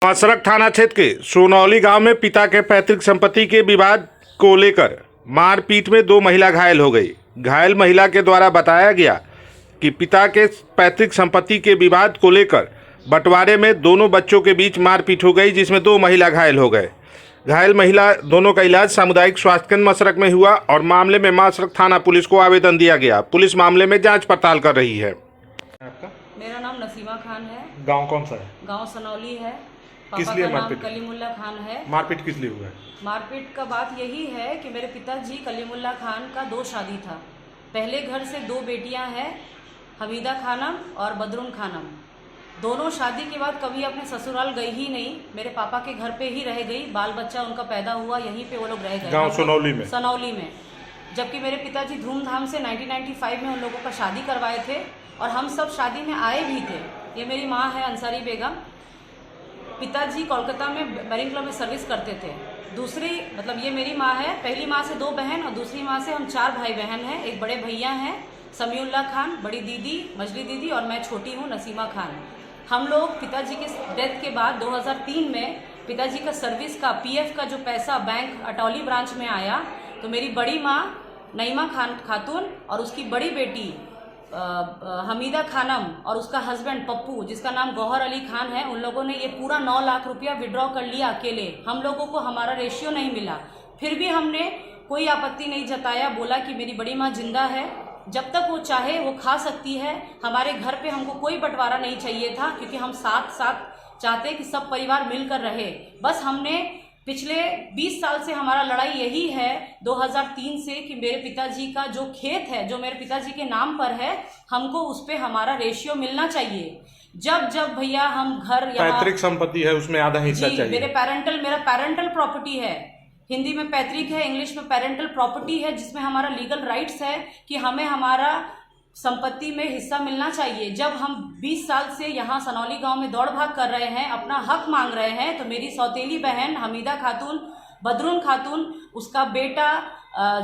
मासरक थाना क्षेत्र के सोनौली गांव में पिता के पैतृक संपत्ति के विवाद को लेकर मारपीट में दो महिला घायल हो गई। घायल महिला के द्वारा बताया गया कि पिता के पैतृक संपत्ति के विवाद को लेकर बंटवारे में दोनों बच्चों के बीच मारपीट हो गई, जिसमें दो महिला घायल हो गए। घायल महिला दोनों का इलाज सामुदायिक स्वास्थ्य केंद्र मासरक में हुआ और मामले में मासरक थाना पुलिस को आवेदन दिया गया। पुलिस मामले में जांच पड़ताल कर रही है। आपका मेरा नाम नसीमा खान है। गांव कौन सा है? गांव सनौली है। किस पापा लिए का नाम मारपीट? कलीमुल्ला खान है। मारपीट किस लिए हुआ है? मारपीट का बात यही है कि मेरे पिताजी कलीमुल्ला खान का दो शादी था। पहले घर से दो बेटियां हैं, हमीदा खानम और बदरुन खानम। दोनों शादी के बाद कभी अपने ससुराल गई ही नहीं, मेरे पापा के घर पे ही रह गई। बाल बच्चा उनका पैदा हुआ, यहीं पे वो लोग रह गए। गांव सोनौली में? सनौली में। जबकि मेरे पिताजी धूमधाम से 1995 में उन लोगों का शादी करवाए थे और हम सब शादी में आए भी थे। ये मेरी माँ है अंसारी बेगम। पिताजी कोलकाता में मैरिन क्लब में सर्विस करते थे। दूसरी मतलब ये मेरी माँ है, पहली माँ से दो बहन और दूसरी माँ से हम चार भाई बहन हैं। एक बड़े भैया हैं समीउल्लाह खान, बड़ी दीदी मजली दीदी और मैं छोटी हूँ नसीमा खान। हम लोग पिताजी के डेथ के बाद 2003 में पिताजी का सर्विस का पीएफ का जो पैसा बैंक अटौली ब्रांच में आया, तो मेरी बड़ी माँ नईमा खातून और उसकी बड़ी बेटी हमीदा खानम और उसका हस्बैंड पप्पू, जिसका नाम गौहर अली खान है, उन लोगों ने ये पूरा 9 लाख रुपया विड्रॉ कर लिया अकेले। हम लोगों को हमारा रेशियो नहीं मिला, फिर भी हमने कोई आपत्ति नहीं जताया। बोला कि मेरी बड़ी माँ जिंदा है, जब तक वो चाहे वो खा सकती है। हमारे घर पे हमको कोई बंटवारा नहीं चाहिए था, क्योंकि हम साथ साथ चाहते कि सब परिवार मिलकर रहे। बस हमने पिछले 20 साल से हमारा लड़ाई यही है 2003 से कि मेरे पिताजी का जो खेत है, जो मेरे पिताजी के नाम पर है, हमको उस पर हमारा रेशियो मिलना चाहिए। जब जब भैया हम घर पैतृक संपत्ति है उसमें आधा हिस्सा चाहिए। मेरा पैरेंटल प्रॉपर्टी है, हिंदी में पैतृक है, इंग्लिश में पेरेंटल प्रॉपर्टी है, जिसमें हमारा लीगल राइट्स है कि हमें हमारा संपत्ति में हिस्सा मिलना चाहिए। जब हम 20 साल से यहाँ सनौली गांव में दौड़ भाग कर रहे हैं, अपना हक मांग रहे हैं, तो मेरी सौतेली बहन हमीदा खातून, बदरुन खातून, उसका बेटा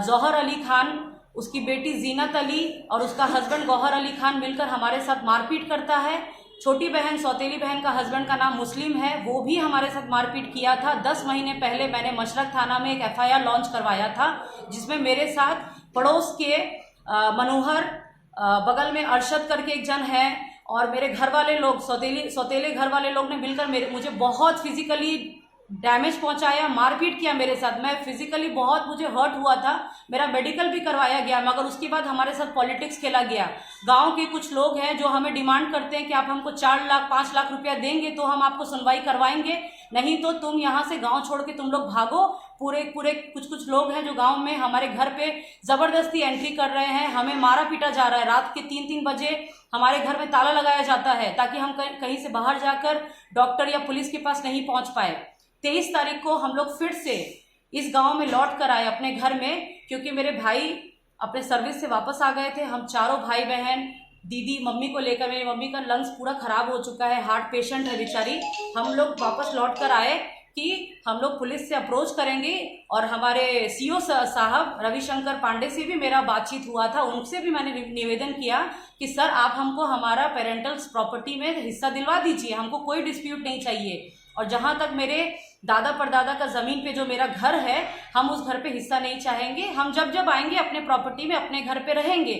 जौहर अली खान, उसकी बेटी जीनत अली और उसका हस्बैंड गौहर अली खान मिलकर हमारे साथ मारपीट करता है। छोटी बहन सौतेली बहन का हस्बैंड का नाम मुस्लिम है, वो भी हमारे साथ मारपीट किया था। 10 महीने पहले मैंने मशरक थाना में एक FIR लॉन्च करवाया था, जिसमें मेरे साथ पड़ोस के मनोहर, बगल में अरशद करके एक जन है और मेरे घर वाले लोग सौतेले घर वाले लोग ने मिलकर मुझे बहुत फिजिकली डैमेज पहुंचाया, मारपीट किया मेरे साथ। मैं फिजिकली बहुत मुझे हर्ट हुआ था, मेरा मेडिकल भी करवाया गया, मगर उसके बाद हमारे साथ पॉलिटिक्स खेला गया। गांव के कुछ लोग हैं जो हमें डिमांड करते हैं कि आप हमको 4 लाख 5 लाख रुपया देंगे तो हम आपको सुनवाई करवाएंगे, नहीं तो तुम यहाँ से गांव छोड़ के तुम लोग भागो। पूरे कुछ लोग हैं जो गांव में हमारे घर पे जबरदस्ती एंट्री कर रहे हैं, हमें मारा पीटा जा रहा है। रात के 3-3 बजे हमारे घर में ताला लगाया जाता है ताकि हम कहीं से बाहर जाकर डॉक्टर या पुलिस के पास नहीं पहुंच पाए। 23 तारीख को हम लोग फिर से इस गांव में लौट कर आए अपने घर में, क्योंकि मेरे भाई अपने सर्विस से वापस आ गए थे। हम चारों भाई बहन, दीदी मम्मी को लेकर, मेरी मम्मी का लंग्स पूरा खराब हो चुका है, हार्ट पेशेंट है बेचारी। हम लोग वापस लौट कर आए कि हम लोग पुलिस से अप्रोच करेंगे और हमारे CO साहब रविशंकर पांडे से भी मेरा बातचीत हुआ था। उनसे भी मैंने निवेदन किया कि सर आप हमको हमारा पेरेंटल प्रॉपर्टी में हिस्सा दिलवा दीजिए, हमको कोई डिस्प्यूट नहीं चाहिए। और जहां तक मेरे दादा परदादा का ज़मीन पे जो मेरा घर है, हम उस घर पे हिस्सा नहीं चाहेंगे। हम जब आएंगे अपने प्रॉपर्टी में अपने घर पे रहेंगे।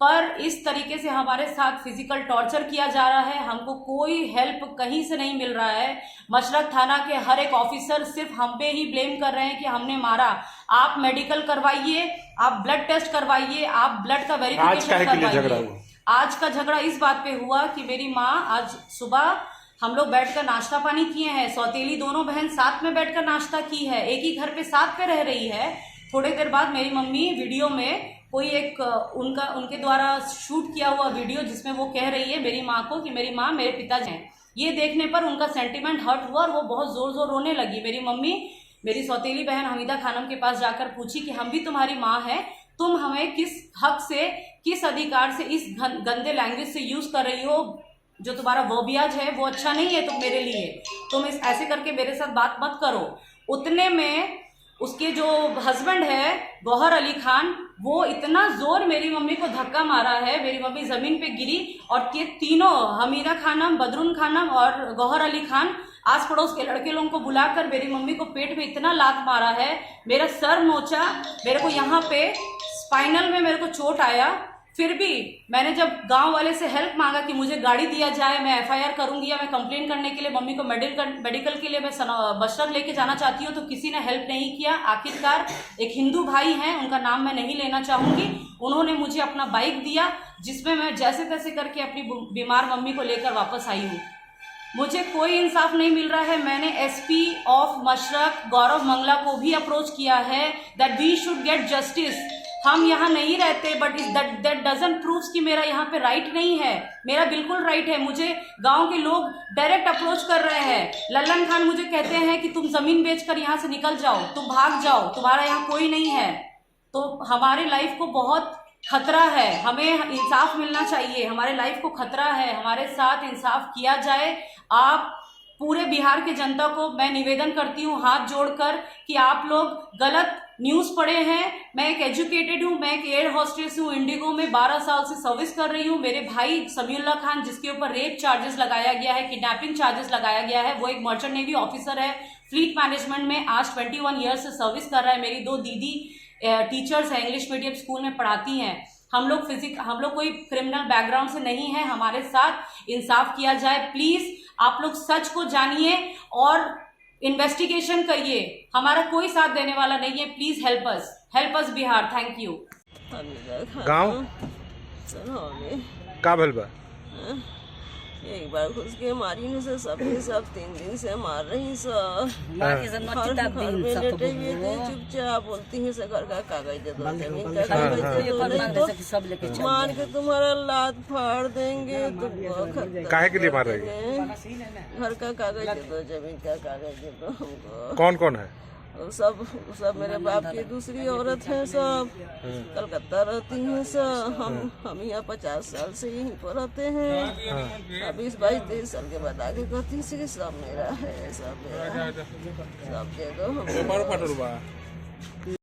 पर इस तरीके से हमारे साथ फिजिकल टॉर्चर किया जा रहा है, हमको कोई हेल्प कहीं से नहीं मिल रहा है। मशरक थाना के हर एक ऑफिसर सिर्फ हम पे ही ब्लेम कर रहे हैं कि हमने मारा। आप मेडिकल करवाइए, आप ब्लड टेस्ट करवाइए, आप ब्लड का वेरिफिकेशन करवाइए। आज का झगड़ा इस बात पे हुआ कि मेरी माँ, आज सुबह हम लोग बैठकर नाश्ता पानी किए हैं, सौतेली दोनों बहन साथ में बैठकर नाश्ता की है, एक ही घर पे साथ पे रह रही है। थोड़ी देर बाद मेरी मम्मी वीडियो में कोई एक उनके द्वारा शूट किया हुआ वीडियो, जिसमें वो कह रही है मेरी माँ को कि मेरी माँ मेरे पिताजी हैं। ये देखने पर उनका सेंटिमेंट हर्ट हुआ और वो बहुत जोर रोने लगी। मेरी मम्मी मेरी सौतेली बहन हमीदा खानम के पास जाकर पूछी कि हम भी तुम्हारी माँ हैं, तुम हमें किस हक से, किस अधिकार से इस गंदे लैंग्वेज से यूज कर रही हो, जो तुम्हारा वर्बियाज है वो अच्छा नहीं है तुम मेरे लिए, तुम ऐसे करके मेरे साथ बात मत करो। उतने में उसके जो हस्बैंड है गौहर अली खान, वो इतना जोर मेरी मम्मी को धक्का मारा है, मेरी मम्मी जमीन पे गिरी और ये तीनों हमीदा खानम, बदरुन खानम और गौहर अली खान आस पड़ोस के लड़के लोगों को बुलाकर मेरी मम्मी को पेट में इतना लात मारा है, मेरा सर नोचा, मेरे को यहाँ पे स्पाइनल में मेरे को चोट आया। फिर भी मैंने जब गांव वाले से हेल्प मांगा कि मुझे गाड़ी दिया जाए, मैं एफआईआर करूंगी या मैं कंप्लेन करने के लिए मम्मी को मेडिकल के लिए मैं बशरत लेके जाना चाहती हूँ, तो किसी ने हेल्प नहीं किया। आखिरकार एक हिंदू भाई हैं, उनका नाम मैं नहीं लेना चाहूंगी, उन्होंने मुझे अपना बाइक दिया जिसमें मैं जैसे तैसे करके अपनी बीमार मम्मी को लेकर वापस आई हूँ। मुझे कोई इंसाफ नहीं मिल रहा है। मैंने एसपी ऑफ मशरक गौरव मंगला को भी अप्रोच किया है that we should get justice. हम यहाँ नहीं रहते, बट दैट डजंट प्रूव्स कि मेरा यहाँ पे राइट नहीं है। मेरा बिल्कुल राइट है। मुझे गांव के लोग डायरेक्ट अप्रोच कर रहे हैं। लल्लन खान मुझे कहते हैं कि तुम जमीन बेचकर यहाँ से निकल जाओ, तुम भाग जाओ, तुम्हारा यहाँ कोई नहीं है। तो हमारे लाइफ को बहुत खतरा है, हमें इंसाफ मिलना चाहिए। हमारे लाइफ को खतरा है, हमारे साथ इंसाफ किया जाए। आप पूरे बिहार के जनता को मैं निवेदन करती हूँ हाथ जोड़कर कि आप लोग गलत न्यूज़ पढ़े हैं। मैं एक एजुकेटेड हूँ, मैं एक एयर होस्टेस हूँ, इंडिगो में 12 साल से सर्विस कर रही हूँ। मेरे भाई समीउल्लाह खान, जिसके ऊपर रेप चार्जेस लगाया गया है, किडनैपिंग चार्जेस लगाया गया है, वो एक मर्चेंट नेवी ऑफिसर है, फ्लीट मैनेजमेंट में आज 21 ईयर्स से सर्विस कर रहा है। मेरी 2 दीदी टीचर्स हैं, इंग्लिश मीडियम स्कूल में पढ़ाती हैं। हम लोग कोई क्रिमिनल बैकग्राउंड से नहीं है। हमारे साथ इंसाफ किया जाए प्लीज। आप लोग सच को जानिए और इन्वेस्टिगेशन करिए। हमारा कोई साथ देने वाला नहीं है। Please help us Bihar. Thank you. गांव का भल बा? एक बार घुस के मारी ने से सब 3 दिन से मार रही सब। घर में लेटे हुए थे, चुपचाप बोलती है से घर का कागज दे दो, जमीन का कागज दे दो, मान के तुम्हारा लात फाड़ देंगे। तो काहे के लिए मार रही है? घर का कागज दे दो, जमीन का कागज दे दो हमको। कौन कौन है? सब मेरे बाप की दूसरी औरत है, सब कलकत्ता रहती हैं सब। हम यहाँ 50 साल से यहीं पर रहते हैं। 20-22-23 साल के बाद आगे कहती है कि सब मेरा है, सब मेरा, सब दे दो हमको।